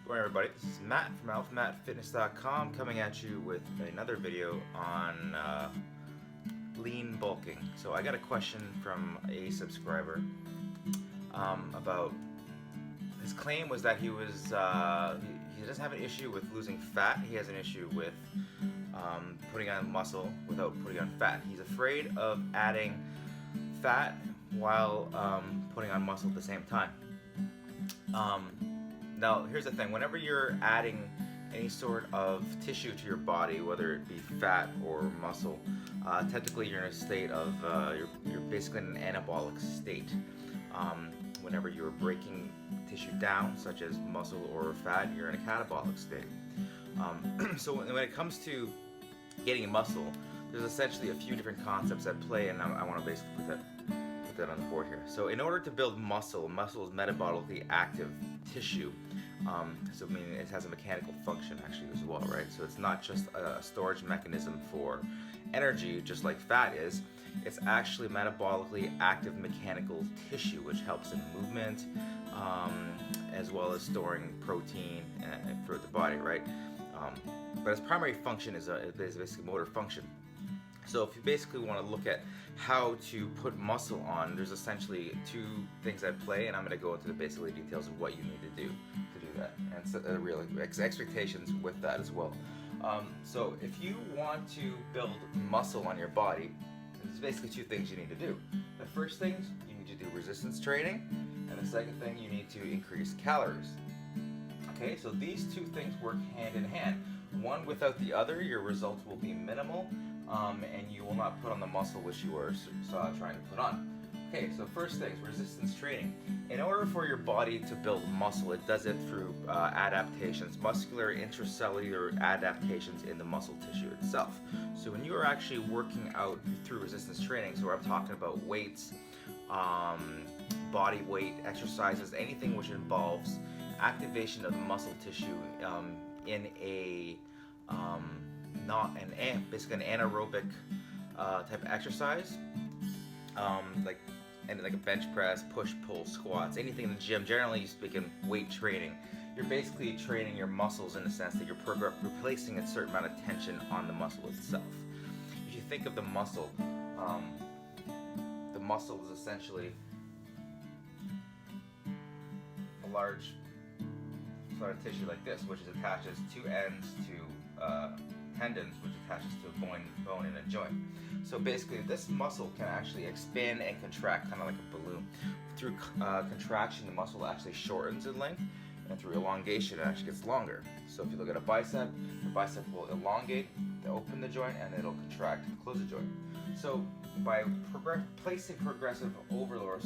Morning everybody, this is Matt from alphamatfitness.com coming at you with another video on lean bulking. So I got a question from a subscriber about his claim was that he doesn't have an issue with losing fat, he has an issue with putting on muscle without putting on fat. He's afraid of adding fat while putting on muscle at the same time. Now, here's the thing. Whenever you're adding any sort of tissue to your body, whether it be fat or muscle, technically you're in a state of, you're basically in an anabolic state. Whenever you're breaking tissue down, such as muscle or fat, you're in a catabolic state. So when it comes to getting muscle, there's essentially a few different concepts at play, and I want to basically put that on the board here. So in order to build muscle is metabolically active tissue. So meaning it has a mechanical function actually as well, right? So it's not just a storage mechanism for energy, just like fat is. It's actually metabolically active mechanical tissue, which helps in movement, as well as storing protein throughout the body, right? But its primary function is basically motor function. So if you basically want to look at how to put muscle on, there's essentially two things at play, and I'm going to go into the basically details of what you need to do that, and set real expectations with that as well. So if you want to build muscle on your body, there's basically two things you need to do. The first thing, you need to do resistance training, and the second thing, you need to increase calories. Okay, so these two things work hand in hand. One without the other, your results will be minimal, and you will not put on the muscle which you are trying to put on. Okay, so first things, resistance training. In order for your body to build muscle, it does it through adaptations, muscular intracellular adaptations in the muscle tissue itself. So when you are actually working out through resistance training, so I'm talking about weights, body weight exercises, anything which involves activation of the muscle tissue in a basically an anaerobic type of exercise, like a bench press, push, pull, squats, anything in the gym. Generally speaking, weight training. You're basically training your muscles in the sense that you're replacing a certain amount of tension on the muscle itself. If you think of the muscle is essentially a large sort of tissue like this, which attaches two ends to tendons, which attaches to a bone in a joint. So basically this muscle can actually expand and contract kind of like a balloon. Through contraction, the muscle actually shortens in length, and through elongation it actually gets longer. So if you look at a bicep, the bicep will elongate to open the joint, and it'll contract to close the joint. So by placing progressive overload,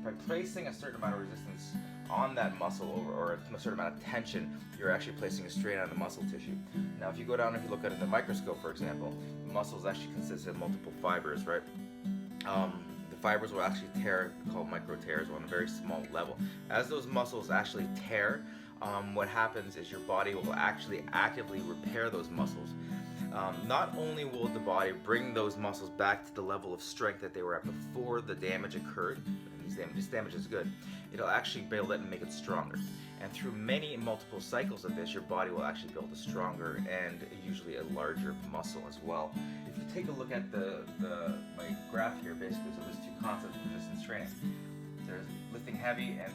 by placing a certain amount of resistance on that muscle or a certain amount of tension, you're actually placing a strain on the muscle tissue. Now if you go down, if you look at it in the microscope, for example, the muscles actually consist of multiple fibers, right? The fibers will actually tear, called micro tears, on a very small level. As those muscles actually tear, what happens is your body will actually actively repair those muscles. Not only will the body bring those muscles back to the level of strength that they were at before the damage occurred, and this damage is good, it'll actually build it and make it stronger. And through multiple cycles of this, your body will actually build a stronger and usually a larger muscle as well. If you take a look at my graph here, basically, so there's two concepts of resistance training. There's lifting heavy and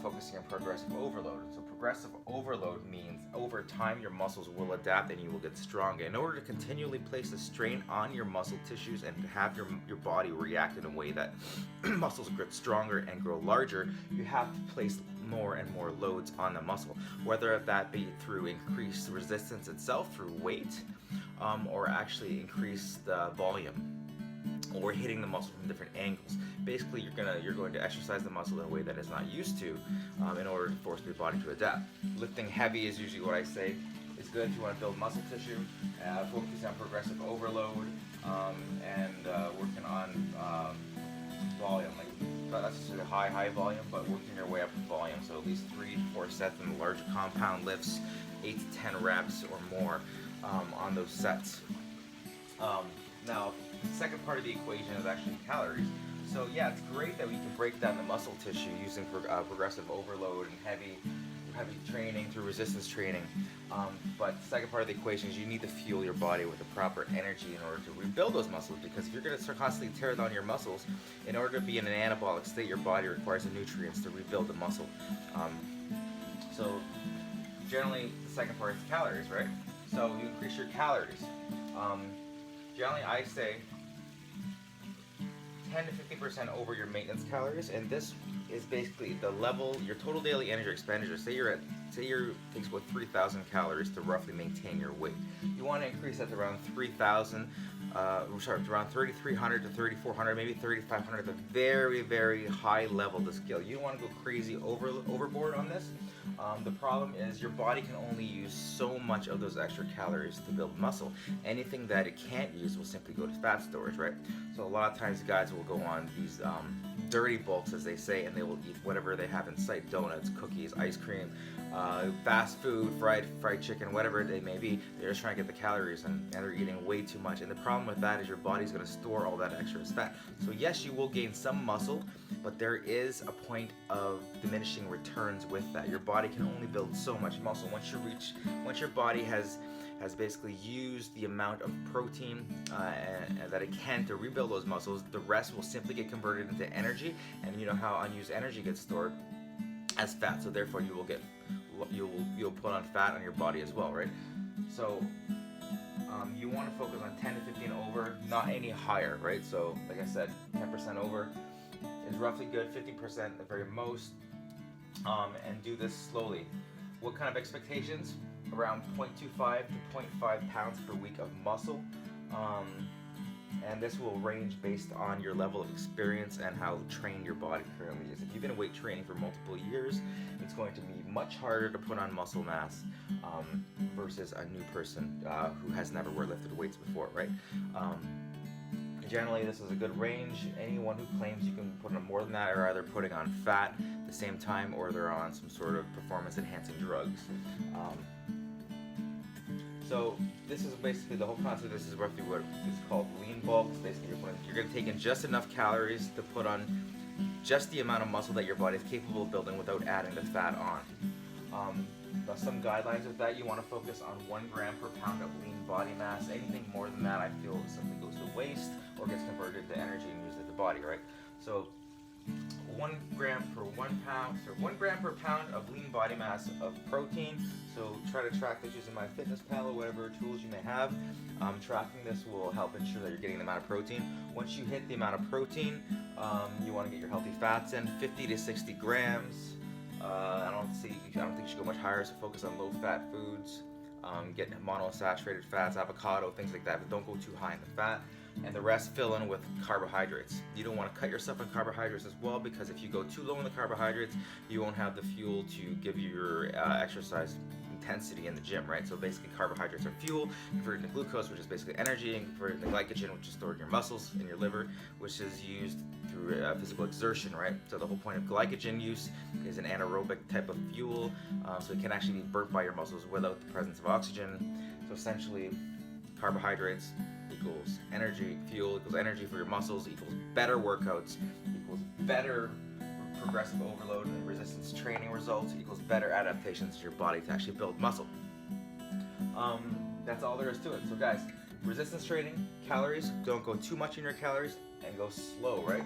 focusing on progressive overload. So progressive overload means over time your muscles will adapt and you will get stronger. In order to continually place a strain on your muscle tissues and to have your body react in a way that muscles get stronger and grow larger, you have to place more and more loads on the muscle, whether that be through increased resistance itself through weight, or actually increase the volume, or hitting the muscle from different angles. Basically, you're going to exercise the muscle in a way that it's not used to, in order to force your body to adapt. Lifting heavy is usually what I say is good if you want to build muscle tissue. Focusing on progressive overload, and working on volume, like not necessarily high volume, but working your way up in volume. So at least 3 to 4 sets in the larger compound lifts, 8 to 10 reps or more on those sets. Now, the second part of the equation is actually calories. So yeah, it's great that we can break down the muscle tissue using progressive overload and heavy training, through resistance training. But the second part of the equation is you need to fuel your body with the proper energy in order to rebuild those muscles, because if you're going to constantly tear down your muscles, in order to be in an anabolic state, your body requires the nutrients to rebuild the muscle. So generally, the second part is calories, right? So you increase your calories. Generally, I say 10 to 50% over your maintenance calories, and this is basically the level, your total daily energy expenditure. Say it takes about 3,000 calories to roughly maintain your weight. You want to increase that to around 3,000, around 3,300 to 3,400, maybe 3,500 at the very, very high level of the scale. You don't want to go crazy overboard on this. The problem is your body can only use so much of those extra calories to build muscle. Anything that it can't use will simply go to fat storage, right? So a lot of times guys will go on these dirty bulks, as they say, and they will eat whatever they have in sight: donuts, cookies, ice cream, fast food, fried chicken, whatever they may be. They're just trying to get the calories in, and they're eating way too much. And the problem with that is your body's going to store all that extra as fat. So yes, you will gain some muscle, but there is a point of diminishing returns with that. Your body can only build so much muscle. Once your body has basically used the amount of protein that it can to rebuild those muscles, the rest will simply get converted into energy, and you know how unused energy gets stored as fat. So therefore, you'll put on fat on your body as well, right? So you want to focus on 10 to 15 over, not any higher, right? So like I said, 10% over is roughly good, 50% at the very most, and do this slowly. What kind of expectations? Around 0.25 to 0.5 pounds per week of muscle, and this will range based on your level of experience and how trained your body currently is. If you've been weight training for multiple years, it's going to be much harder to put on muscle mass versus a new person who has never lifted weights before, right? Generally, this is a good range. Anyone who claims you can put on more than that are either putting on fat at the same time, or they're on some sort of performance-enhancing drugs. So this is basically the whole concept. This is roughly what is called lean bulk. Basically, you're going to take in just enough calories to put on just the amount of muscle that your body is capable of building without adding the fat on. Some guidelines with that: you want to focus on 1 gram per pound of lean body mass. Anything more than that, I feel, simply goes to waste or gets converted to energy and used at the body, right? So 1 gram per 1 pound, so 1 gram per pound of lean body mass of protein. So try to track this using MyFitnessPal or whatever tools you may have. Tracking this will help ensure that you're getting the amount of protein. Once you hit the amount of protein, you want to get your healthy fats in, 50 to 60 grams. I don't think you should go much higher, so focus on low-fat foods. Get monounsaturated fats, avocado, things like that, but don't go too high in the fat. And the rest fill in with carbohydrates. You don't want to cut yourself on carbohydrates as well, because if you go too low in the carbohydrates, you won't have the fuel to give you your exercise intensity in the gym, right? So basically, carbohydrates are fuel, converted into glucose, which is basically energy, and converted into glycogen, which is stored in your muscles, in your liver, which is used through physical exertion, right? So the whole point of glycogen use is an anaerobic type of fuel, so it can actually be burnt by your muscles without the presence of oxygen. So essentially, carbohydrates equals energy, fuel equals energy for your muscles, equals better workouts, equals better progressive overload and resistance training results, equals better adaptations to your body to actually build muscle. That's all there is to it. So guys, resistance training, calories, don't go too much in your calories, and go slow, right?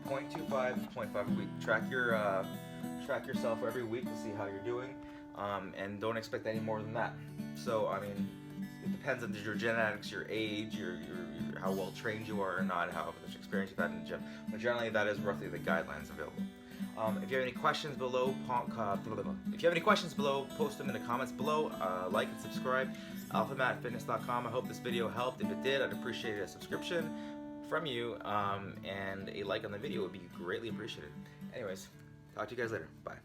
0.25 to 0.5 a week. Track yourself every week to see how you're doing, and don't expect any more than that. So I mean, it depends on your genetics, your age, your how well trained you are or not, how much experience you've had in the gym. But generally, that is roughly the guidelines available. If you have any questions below, post them in the comments below. Like and subscribe. AlphaMatFitness.com. I hope this video helped. If it did, I'd appreciate a subscription from you, and a like on the video would be greatly appreciated. Anyways, talk to you guys later. Bye.